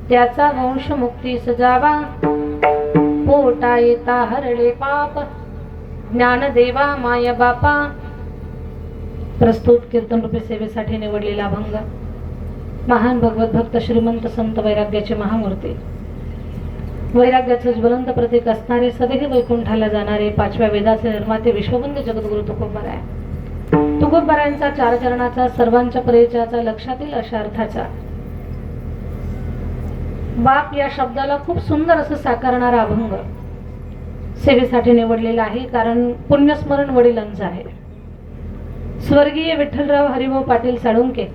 त्याचा वंश मुक्ती सजावा, पोटा येता हरले पाप, ज्ञानदेवा माय बापा. प्रस्तुत कीर्तन रूपी सेवेसाठी निवडलेला अभंग महान भगवत भक्त श्रीमंत संत वैराग्याचे महामूर्ती, वैराग्याचे ज्वलंत प्रतीक असणारे, सदैव वैकुंठाला जाणारे, पाचव्या वेदाचे निर्माते, विश्ववंद्य जगद्गुरु तुकोबाराय. तुकोबारायांचा चार चरणाचा, सर्वांच्या परिचयाचा, लक्षातील अशा अर्थाचा, बाप या शब्दाला खूप सुंदर असं साकारणारा अभंग सेवेसाठी निवडलेला आहे. कारण पुण्यस्मरण वडिलांचं आहे. स्वर्गीय विठ्ठलराव हरिभाऊ पाटील साळुंके,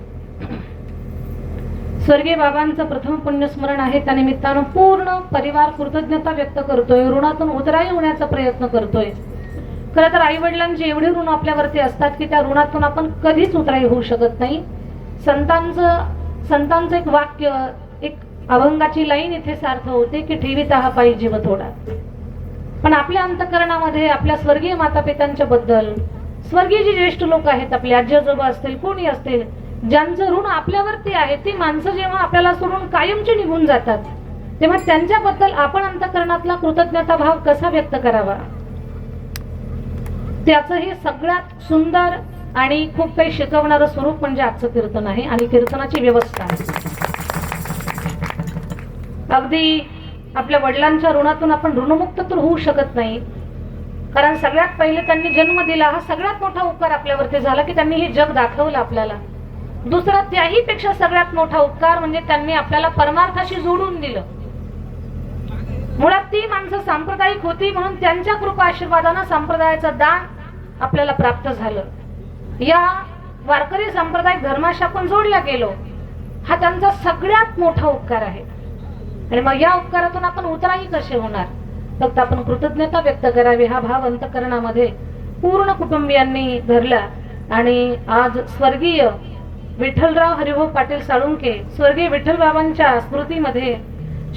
स्वर्गीय बाबांचं प्रथम पुण्यस्मरण आहे. त्या निमित्तानं पूर्ण परिवार कृतज्ञता व्यक्त करतोय, ऋणातून उतराई होण्याचा प्रयत्न करतोय. खरं तर आई वडिलांचे एवढे ऋण आपल्यावरती असतात की त्या ऋणातून आपण कधीच उतराई होऊ शकत नाही. संतांचं एक वाक्य, एक अभंगाची लाईन इथे सार्थ होते की ठेवीता हा पायी जीव थोडा. पण आपल्या अंतःकरणामध्ये आपल्या स्वर्गीय माता पित्यांच्या बद्दल, स्वर्गीय जे ज्येष्ठ लोक आहेत, आपले आजी आजोबा असतील, कोणी असतील, ज्यांचं ऋण आपल्यावरती आहे, ती माणसं जेव्हा आपल्याला सोडून कायमची निघून जातात, तेव्हा त्यांच्याबद्दल आपण अंतःकरणातला कृतज्ञता भाव कसा व्यक्त करावा, त्याचं हे सगळ्यात सुंदर आणि खूप काही शिकवणारं स्वरूप म्हणजे आजचं कीर्तन आहे आणि कीर्तनाची व्यवस्था आहे. अगदी आपल्या वडिलांच्या ऋणातून आपण ऋणमुक्त तर होऊ शकत नाही. कारण सगळ्यात पहिले त्यांनी जन्म दिला, हा सगळ्यात मोठा उपकार आपल्यावरती झाला की त्यांनी हे जग दाखवलं आपल्याला. दुसरा त्याही पेक्षा सगळ्यात मोठा उपकार म्हणजे त्यांनी आपल्याला परमार्थाशी जोडून दिलं. मुळात ती माणसं सांप्रदायिक होती म्हणून त्यांच्या कृपा आशीर्वादानं संप्रदायाचं दान आपल्याला प्राप्त झालं. या वारकरी सांप्रदायिक धर्माशी आपण जोडल्या गेलो, हा त्यांचा सगळ्यात मोठा उपकार आहे. आणि मग या उपकारातून आपण उतराई कसे होणार, फक्त आपण कृतज्ञता व्यक्त करावी हा भाव अंतःकरणामध्ये पूर्ण कुटुंबियांनी धरला. आणि आज स्वर्गीय विठ्ठलराव हरिभाऊ पाटील साळुंके, स्वर्गीय विठ्ठल बाबांच्या स्मृतीमध्ये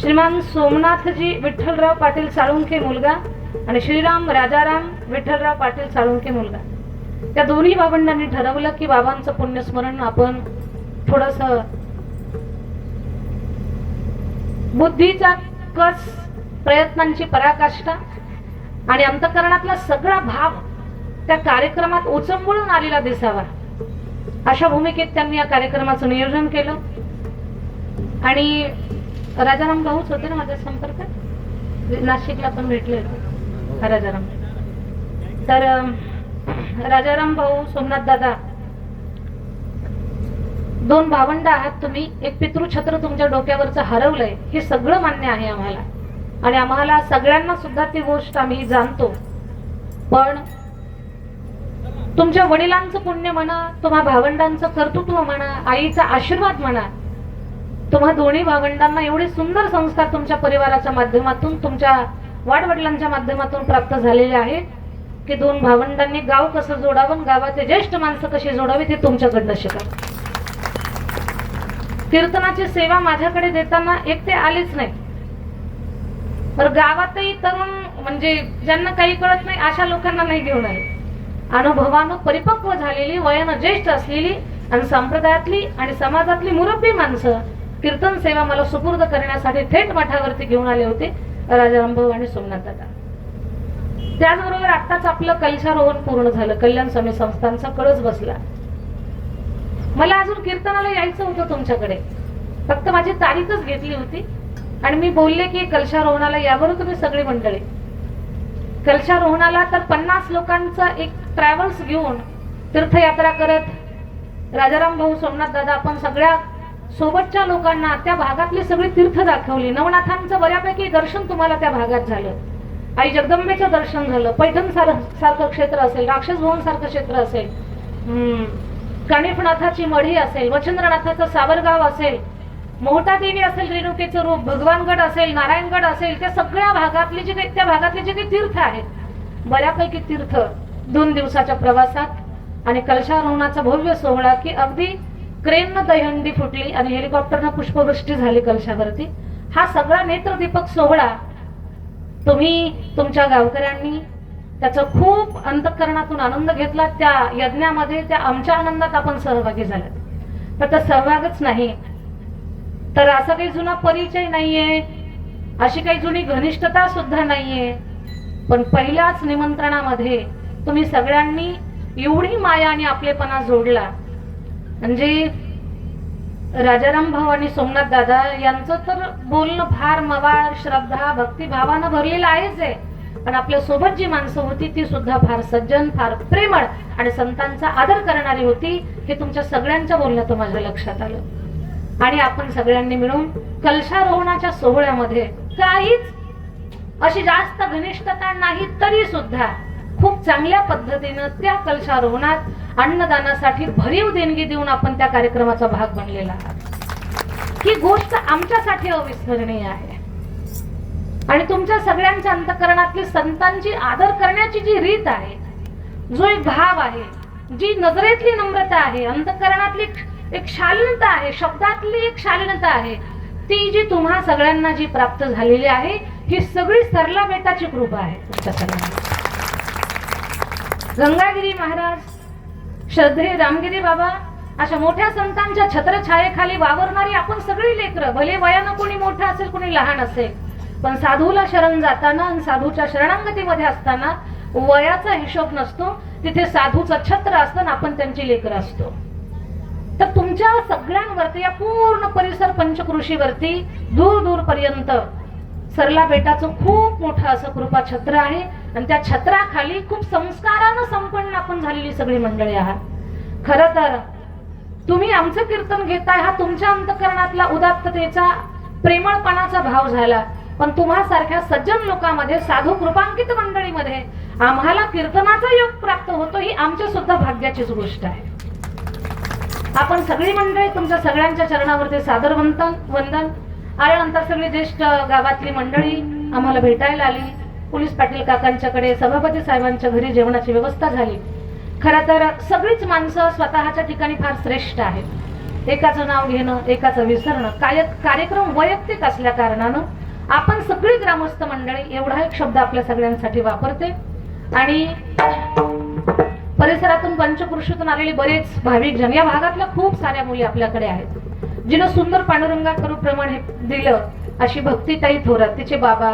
श्रीमान सोमनाथजी विठ्ठलराव पाटील साळुंके मुलगा आणि श्रीराम राजाराम विठ्ठलराव पाटील साळुंके मुलगा, त्या दोन्ही बाबांनी ठरवलं की बाबांचं पुण्यस्मरण आपण थोडस बुद्धीचा कस, प्रयत्नांची पराकाष्ठा आणि अंतःकरणातला सगळा भाव त्या कार्यक्रमात उचंबळून आलेला दिसावा, अशा भूमिकेत त्यांनी या कार्यक्रमाचं नियोजन केलं. आणि राजाराम भाऊच होते ना माझ्या संपर्कात, नाशिकला पण भेटले होते राजाराम. तर राजाराम भाऊ, सोमनाथ दादा, दोन भावंड आहात तुम्ही, एक पितृछत्र तुमच्या डोक्यावरचं हरवलंय हे सगळं मान्य आहे आम्हाला, आणि आम्हाला सगळ्यांना सुद्धा ती गोष्ट आम्ही जाणतो. पण तुमच्या वडिलांचं पुण्य म्हणा, तुम्हा भावंडांचं कर्तृत्व म्हणा, आईचा आशीर्वाद म्हणा, तुम्हा दोन्ही भावंडांना एवढे सुंदर संस्कार तुमच्या परिवाराच्या माध्यमातून, तुमच्या वाडवडिलांच्या माध्यमातून प्राप्त झालेले आहेत की दोन भावंडांनी गाव कसं जोडावं, गावाचे ज्येष्ठ माणसं कशी जोडावी ते तुमच्याकडनं शिका. कीर्तनाची सेवा माझ्याकडे देताना एकटे आलेच नाही, तर गावातही तरुण म्हणजे ज्यांना काही कळत नाही अशा लोकांना नाही घेऊन आले. अनुभवानं परिपक्व झालेली, वयानं ज्येष्ठ असलेली आणि संप्रदायातली आणि समाजातली मुरब्बी माणसं कीर्तन सेवा मला सुपूर्द करण्यासाठी थेट मठावरती घेऊन आले होते, राजाराम भाऊ आणि सोमनाथ दादा. त्याचबरोबर आत्ताच आपलं कलशारोहण पूर्ण झालं, कल्याण स्वामी संस्थांचा कळस बसला. मला अजून कीर्तनाला यायचं होतं तुमच्याकडे, फक्त माझी तारीखच घेतली होती आणि मी बोलले की कलशारोहणाला यावर तुम्ही सगळी मंडळी. कलशारोहणाला तर 50 लोकांचा एक ट्रॅव्हल्स घेऊन तीर्थयात्रा करत राजाराम भाऊ, सोमनाथ दादा आपण सगळ्या सोबतच्या लोकांना त्या भागातली सगळी तीर्थ दाखवली. नवनाथांचं बऱ्यापैकी दर्शन तुम्हाला त्या भागात झालं, आई जगदंबेचं दर्शन झालं, पैठण सारखं क्षेत्र असेल, राक्षस भवन सारखं क्षेत्र असेल, कानिफनाथाची मढी असेल, वचंद्रनाथाचं सावरगाव असेल, मोहटा देवी असेल, रेणुकेचं रूप, भगवानगड असेल, नारायणगड असेल, त्या सगळ्या भागातले जे काही, त्या भागातले जे काही तीर्थ आहेत, बऱ्यापैकी तीर्थ 2 दिवसाच्या प्रवासात. आणि कलशारोहणाचा भव्य सोहळा की अगदी क्रेननं दहीहंडी फुटली आणि हेलिकॉप्टरनं पुष्पवृष्टी झाली कलशावरती. हा सगळा नेत्रदीपक सोहळा तुम्ही तुमच्या गावकऱ्यांनी त्याचा खूप अंतःकरणातून आनंद घेतला. त्या यज्ञामध्ये, त्या आमच्या आनंदात आपण सहभागी झालात. फक्त सहभागच नाही तर असा काही जुना परिचय नाहीये, अशी काही जुनी घनिष्ठता सुद्धा नाहीये, पण पहिल्याच निमंत्रणामध्ये तुम्ही सगळ्यांनी एवढी माया आणि आपलेपणा जोडला. म्हणजे राजाराम भाऊ आणि सोमनाथ दादा यांचं तर बोलणं फार मवाळ, श्रद्धा, भक्तिभावानं भरलेलं आहेच आहे, पण आपल्या सोबत जी माणसं होती ती सुद्धा फार सज्जन, फार प्रेमळ आणि संतांचा आदर करणारी होती. हे तुमच्या सगळ्यांच्या बोलण्यातून माझ्या लक्षात आलं. आणि आपण सगळ्यांनी मिळून कलशारोहणाच्या सोहळ्यामध्ये काहीच अशी जास्त घनिष्ठता नाही तरी सुद्धा खूप चांगल्या पद्धतीनं त्या कलशारोहणात अन्नदानासाठी भरीव देणगी देऊन आपण त्या कार्यक्रमाचा भाग बनलेला आहात. ही गोष्ट आमच्यासाठी अविस्मरणीय आहे. आणि तुमच्या सगळ्यांच्या अंतःकरणातली संतांची आदर करण्याची जी रीत आहे, जो एक भाव आहे, जी नजरेतली नम्रता आहे, अंतःकरणातली एक शालीनता आहे, शब्दातली एक शालीनता आहे, ती जी तुम्हा सगळ्यांना जी प्राप्त झालेली आहे, ही सगळी सरला बेटाची कृपा आहे तुमच्या सगळ्यांना. गंगागिरी महाराज, श्रद्धे रामगिरी बाबा, अशा मोठ्या संतांच्या छत्रछायेखाली वावरणारी आपण सगळी लेकरं, भले वयानं कोणी मोठं असेल कोणी लहान असेल, पण साधूला शरण जाताना आणि साधूच्या शरणांगतीमध्ये असताना वयाचा हिशोब नसतो. तिथे साधूचं छत्र असतं, आपण त्यांची लेकरं असतो. तर तुमच्या सगळ्यांवरती, या पूर्ण परिसर पंचकृषीवरती दूर दूर पर्यंत सरला बेटाचं खूप मोठं असं कृपा छत्र आहे. आणि त्या छत्राखाली खूप संस्कारानं संपन्न आपण झालेली सगळी मंडळी आहात. खरं तर तुम्ही आमचं कीर्तन घेताय हा तुमच्या अंतःकरणातला उदात्ततेचा, प्रेमळपणाचा भाव झाला, पण तुम्हा सारख्या सज्जन लोकांमध्ये, साधू कृपांकित मंडळीमध्ये आम्हाला कीर्तनाचा योग प्राप्त होतो, ही आमच्या सुद्धा भाग्याचीच गोष्ट आहे. आपण सगळी मंडळी तुमच्या सगळ्यांच्या चरणावरती सादर वंदन. आल्यानंतर सगळी ज्येष्ठ गावातली मंडळी आम्हाला भेटायला आली. पोलीस पाटील काकांच्याकडे, सभापती साहेबांच्या घरी जेवणाची व्यवस्था झाली. खरं तर सगळीच माणसं स्वतःच्या ठिकाणी फार श्रेष्ठ आहेत. एकाचं नाव घेणं, एकाचं विसरणं, कार्यक्रम वैयक्तिक असल्या कारणानं आपण सगळी ग्रामस्थ मंडळी एवढा एक शब्द आपल्या सगळ्यांसाठी वापरते. आणि परिसरातून पंचकृषीतून आलेले बरेच भाविक जन, या भागातल्या खूप साऱ्या मुली आपल्याकडे आहेत, जिनं सुंदर पांडुरंगा करू प्रमाणे दिलं, अशी भक्तिताई थोरात, तिचे बाबा.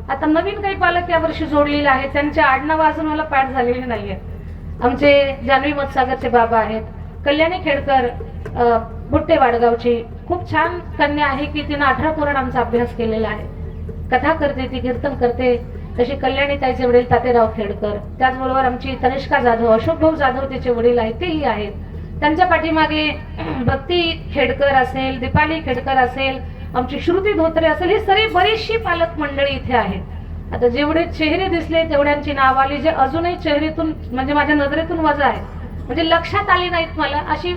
आता नवीन काही पालक यावर्षी जोडलेले आहेत, त्यांचे आडनाव अजून मला पाठ झालेले नाहीये. आमचे जान्हवी मतसागरचे बाबा आहेत. कल्याणी खेडकर, बुट्टे वाडगावची खूप छान कन्या आहे की तिनं 18 पुराणांचा अभ्यास केलेला आहे. कथा करते, ती कीर्तन करते. तशी कल्याणी ताईचे वडील तातेराव खेडकर, त्याचबरोबर आमची तनिष्का जाधव, अशोक भाऊ जाधव तिचे वडील आहेत, तेही आहेत. त्यांच्या पाठीमागे भक्ती खेडकर असेल, दीपाली खेडकर असेल, आमची श्रुती धोत्रे असेल, ही सगळी बरीचशी पालक मंडळी इथे आहेत. आता जेवढे चेहरे दिसले तेवढ्यांची नाव आली, जे अजूनही चेहऱ्यातून म्हणजे माझ्या नजरेतून वजा आहे, म्हणजे लक्षात आली नाहीत मला, अशी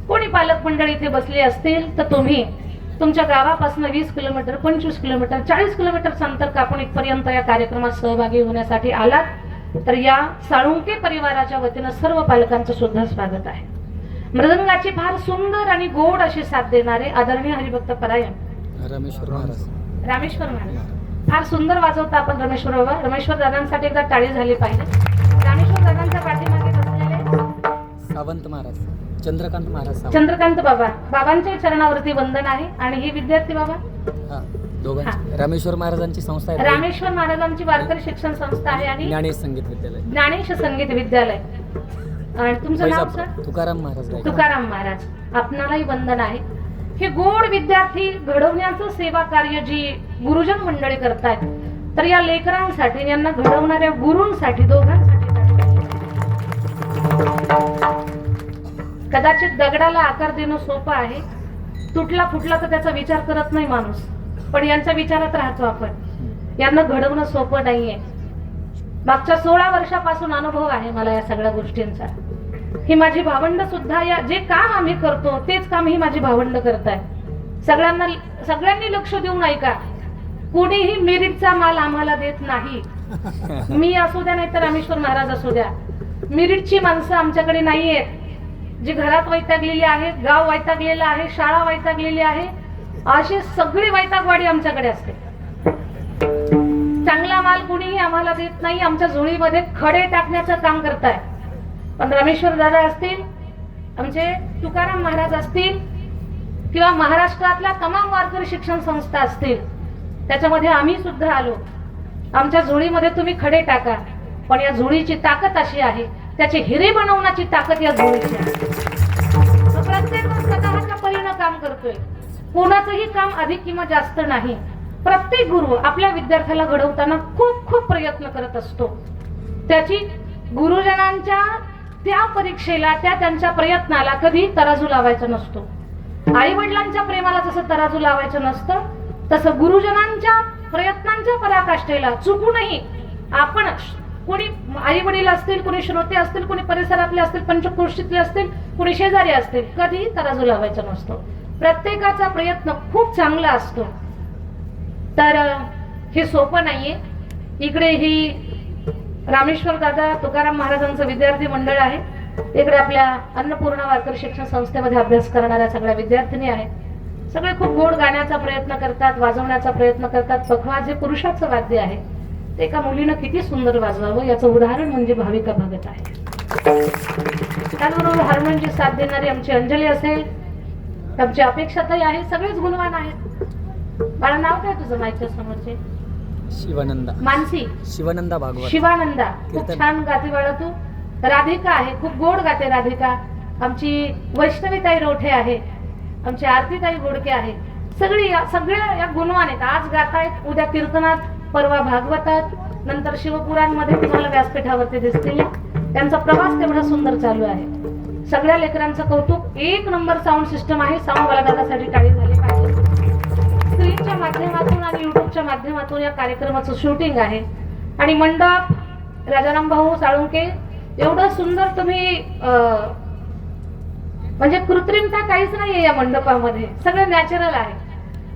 कोणी पालक मंडळी इथे बसली असतील तर तुम्ही तुमच्या गावापासून 20 किलोमीटर, 25 किलोमीटर, 40 किलोमीटरचं अंतर कापून इथपर्यंत या कार्यक्रमात सहभागी होण्यासाठी आलात, तर या साळुंके परिवाराच्या वतीनं सर्व पालकांचं सुद्धा स्वागत आहे. मृदंगाची फार सुंदर आणि गोड अशी साथ देणारे आदरणीय हरिभक्त परायण रामेश्वर महाराज फार सुंदर वाजवता आपण. रमेश्वर दादांसाठी एकदा टाळी झाली पाहिजे. रामेश्वर दादांच्या पाठीमागे बसलेले सावंत महाराज, चंद्रकांत बाबा, बाबांच्या चरणावरती वंदन आहे. आणि ही विद्यार्थी बाबा रामेश्वर महाराजांची संस्था आहे, रामेश्वर महाराजांची वारकरी शिक्षण संस्था आहे. आणि ज्ञानेश संगीत विद्यालय, ज्ञानेश संगीत विद्यालय. आणि तुमचं नाव सर? तुकाराम महाराज. तुकाराम महाराज, आपणालाही वंदन आहे. हे गोड विद्यार्थी घडवण्याचं सेवा कार्य जी गुरुजन मंडळी करतायत, तर या लेकरांसाठी, यांना घडवणाऱ्या गुरूंसाठी, दोघांसाठी कदाचित दगडाला आकार देणं सोपं आहे, तुटला फुटला तर त्याचा विचार करत नाही माणूस, पण यांच्या विचारात राहतो आपण. यांना घडवणं सोपं नाहीये. मागच्या 16 वर्षापासून अनुभव आहे मला या सगळ्या गोष्टींचा. ही माझी भावंड सुद्धा, या जे काम आम्ही करतो तेच काम ही माझी भावंड करताय. सगळ्यांनी लक्ष देऊन ऐका. कोणीही मेरिटचा माल आम्हाला देत नाही. मी असू द्या नाही तर रामेश्वर महाराज असू द्या, मेरिटची माणसं आमच्याकडे नाहीयेत. जी घरात वैतागलेली आहेत, गाव वैतागलेलं आहे, शाळा वैतागलेली आहे, अशी सगळी वैतागवाडी आमच्याकडे असते. चांगला माल कुणीही आम्हाला देत नाही. आमच्या झोळीमध्ये खडे टाकण्याचं काम करताय. पण रामेश्वर दादा असतील, आमचे तुकाराम महाराज असतील, किंवा महाराष्ट्रातल्या तमाम वारकरी शिक्षण संस्था असतील, त्याच्यामध्ये आम्ही सुद्धा आलो. आमच्या झोळीमध्ये तुम्ही खडे टाका, पण या झोळीची ताकद अशी आहे, त्याचे हिरे बनवण्याची ताकद या झोळीची आहे. प्रत्येक स्वतःच्या परीनं काम करतोय, कोणाचंही काम अधिक किंवा जास्त नाही. प्रत्येक गुरु आपल्या विद्यार्थ्याला घडवताना खूप खूप प्रयत्न करत असतो. त्याची गुरुजनांच्या त्या परीक्षेला, त्यांच्या प्रयत्नाला कधी तराजू लावायचा नसतो. आई वडिलांच्या प्रेमाला जसं तराजू लावायचं नसतं, तसं गुरुजनांच्या प्रयत्नांच्या पराकाष्ठेला चुकूनही आपण, कोणी आई वडील असतील, कोणी श्रोते असतील, कोणी परिसरातले असतील, पंचक्रोशीतले असतील, कोणी शेजारी असतील, कधी तराजू लावायचा नसतो. प्रत्येकाचा प्रयत्न खूप चांगला असतो. तर हे सोपं नाहीये. इकडे ही रामेश्वर दादा तुकाराम महाराजांचं विद्यार्थी मंडळ आहे, इकडे आपल्या अन्नपूर्णा वारकरी शिक्षण संस्थेमध्ये अभ्यास करणाऱ्या सगळ्या विद्यार्थिनी आहेत. सगळे खूप गोड गाण्याचा प्रयत्न करतात, वाजवण्याचा प्रयत्न करतात. पखवाज हे पुरुषाचं वाद्य आहे, ते एका मुलीनं किती सुंदर वाजवावं याचं उदाहरण म्हणजे भाविका भगत आहे. त्याचबरोबर हार्मोनियमची साथ देणारी आमची अंजली असेल, आमची अपेक्षाताई आहे, सगळेच गुणवान आहेत. बाळा नाव काय तुझं माहिती समोरचे? शिवानंदा. मानसी. शिवानंदा भागवत. शिवानंदा. खूप छान गाते बाळा तू. राधिका आहे, खूप गोड गाते राधिका. आमची वैष्णवीताई रोठे आहे, आमची आरतीताई गोडके आहे. सगळ्या या गुणवान आहेत. आज गातायत, उद्या कीर्तनात, परवा भागवतात, नंतर शिवपुराणमध्ये तुम्हाला व्यासपीठावरती दिसतील. त्यांचा प्रवास तेवढा सुंदर चालू आहे. सगळ्या लेकरांचं कौतुक. एक नंबर साऊंड सिस्टम आहे. साऊंड वाला दादासाठी टाळी झाली पाहिजे. स्क्रीनच्या माध्यमातून आणि युट्यूबच्या माध्यमातून या कार्यक्रमाचं शूटिंग आहे. आणि मंडप राजाराम भाऊ साळुंके, एवढं सुंदर तुम्ही, म्हणजे कृत्रिमता काहीच नाहीये या मंडपामध्ये, सगळं नॅचरल आहे.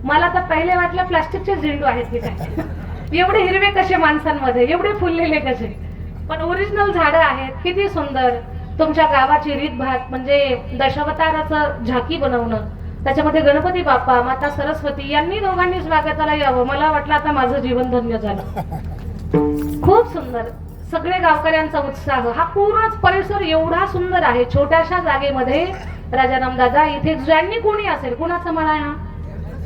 मला तर पहिले वाटलं प्लास्टिकचे झेंडू आहेत की काय, एवढे हिरवे कसे माणसांमध्ये, एवढे फुललेले कसे, पण ओरिजिनल झाडं आहेत. किती सुंदर. तुमच्या गावाची रीतभात म्हणजे दशावताराचं झाकी बनवणं, त्याच्यामध्ये गणपती बाप्पा, माता सरस्वती यांनी दोघांनी स्वागताला यावं. मला वाटलं आता माझं जीवन धन्य झालं. खूप सुंदर. सगळे गावकऱ्यांचा उत्साह. हा पूर्णच परिसर एवढा सुंदर आहे. छोट्याशा जागेमध्ये राजाराम दादा, इथे ज्यांनी कोणी असेल, कुणाचा मळा हा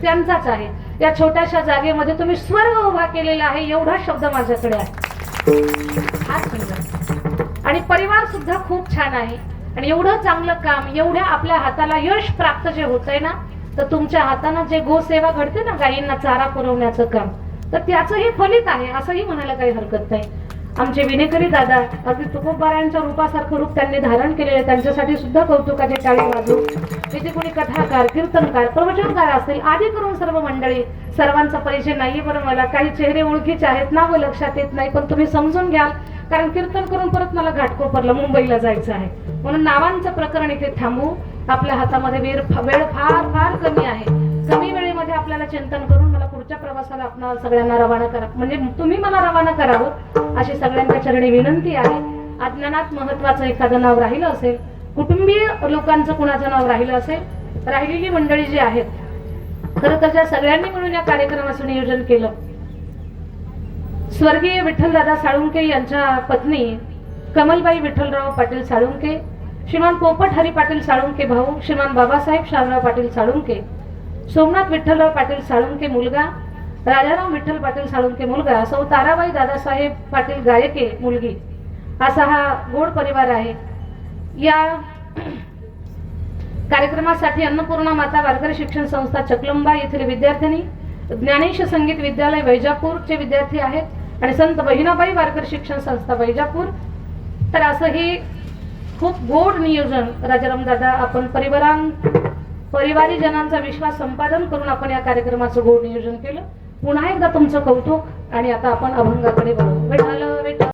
त्यांचाच आहे. या छोट्याशा जागेमध्ये तुम्ही स्वर्ग उभा केलेला आहे, एवढा शब्द माझ्याकडे आहे. हा सुंदर. आणि परिवार सुद्धा खूप छान आहे. आणि एवढं चांगलं काम, एवढ्या आपल्या हाताला यश प्राप्त जे होतंय ना, तर तुमच्या हाताने जे गोसेवा घडते ना, गायींना चारा पुरवण्याचं काम, तर त्याचं हे फलित आहे असंही म्हणायला काही हरकत नाही. आमचे विनेकरी दादा, अगदी तुकोबारायांच्या रूपासारखं रूप त्यांनी धारण केलेले, त्यांच्यासाठी सुद्धा कौतुकाचे टाळी वाजू. तिथे कोणी कथाकार, कीर्तनकार, प्रवचनकार असतील, आदी करून सर्व मंडळी. सर्वांचा परिचय नाहीये बरं मला, काही चेहरे ओळखीचे आहेत, नावं लक्षात येत नाही, पण तुम्ही समजून घ्याल, कारण कीर्तन करून परत मला घाटकोपरला मुंबईला जायचं आहे. म्हणून नावांचं प्रकरण इथे थांबू. आपल्या हातामध्ये वेळ फार फार कमी आहे. कमी वेळेमध्ये आपल्याला चिंतन करून मला पुढच्या प्रवासाला आपणाला सगळ्यांना रवाना करा, म्हणजे तुम्ही मला रवाना करावं अशी सगळ्यांच्या चरणी विनंती आहे. अज्ञानात महत्वाचं एखादं नाव राहिलं असेल, कुटुंबीय लोकांचं कुणाचं नाव राहिलं असेल, राहिलेली मंडळी जी आहेत, खरं तर ज्या सगळ्यांनी मिळून या कार्यक्रमाचं नियोजन केलं. स्वर्गीय विठ्ठलदादा साळुंके यांच्या पत्नी कमलबाई विठ्ठलराव पाटील साळुंके, श्रीमान पोपट हरी पाटील साळुंके भाऊ, श्रीमान बाबासाहेब शामराव पाटील साळुंके, सोमनाथ विठ्ठलराव पाटील साळुंके मुलगा, राजाराम विठ्ठल पाटील साळुंके मुलगा, सौ ताराबाई दादासाहेब पाटील गायके मुलगी, असा हा गोड परिवार आहे. या कार्यक्रमासाठी अन्नपूर्णा माता वारकरी शिक्षण संस्था चकलंबा येथील विद्यार्थिनी, ज्ञानेश संगीत विद्यालय वैजापूरचे विद्यार्थी आहेत आणि संत बहिणाबाई वारकरी शिक्षण संस्था वैजापूर. तर असं हे खूप गोड नियोजन राजाराम दादा, आपण परिवारी जनांचा विश्वास संपादन करून आपण या कार्यक्रमाचं गोड नियोजन केलं. पुन्हा एकदा तुमचं कौतुक. आणि आता आपण अभंगाकडे वळू.